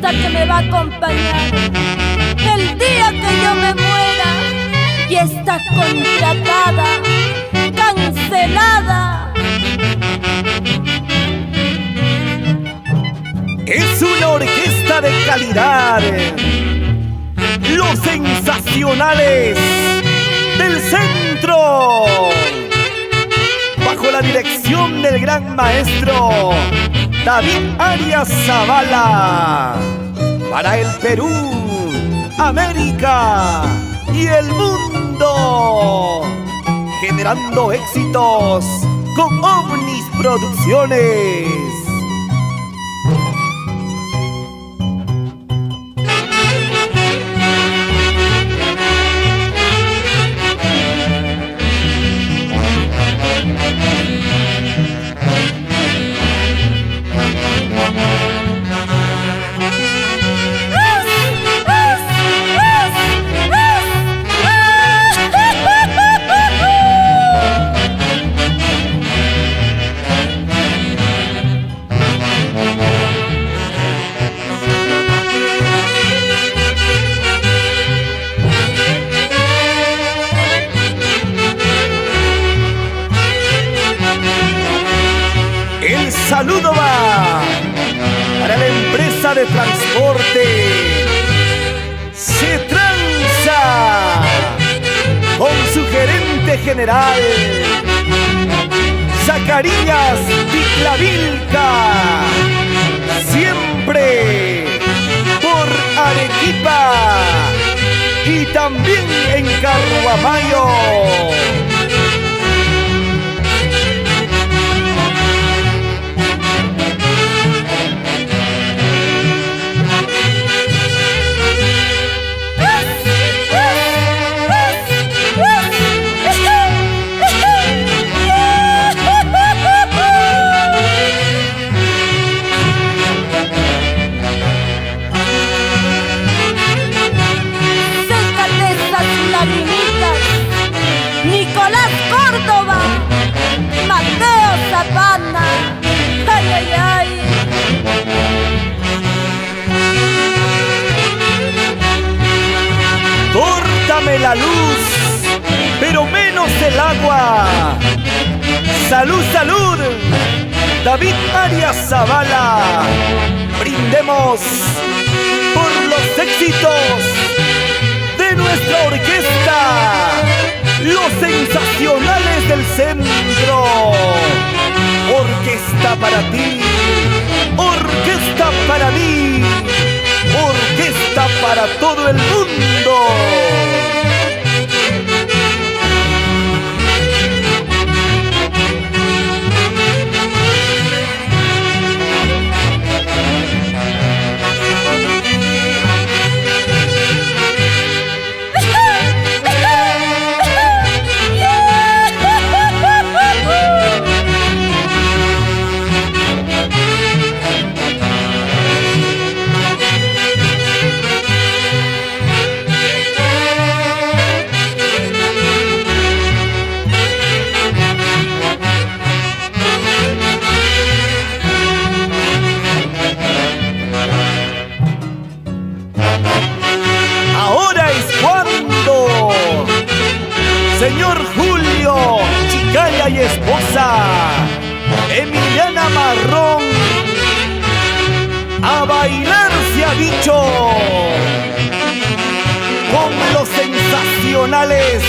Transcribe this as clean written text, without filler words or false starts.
sonrisa que me va a acompañar el día que yo me muera y está contratada, cancelada. Es una orquesta de calidad, los sensacionales del centro, bajo la dirección del gran maestro David Arias Zavala, para el Perú, América y el mundo, generando éxitos con Ovnis Producciones. El saludo va para la empresa de transporte Cetranza, con su gerente general Zacarías Vitlavilca, siempre por Arequipa y también en Carhuamayo. Nicolás Córdoba, Mateo Zapana, ay, ay, ay. Córtame la luz, pero menos el agua. Salud, salud, David Arias Zavala. Brindemos por los éxitos de nuestra orquesta, los sensacionales del centro. Orquesta para ti, orquesta para mí, orquesta para todo el mundo. Señor Julio Chicaya y esposa Emiliana Marrón, a bailar se ha dicho con los sensacionales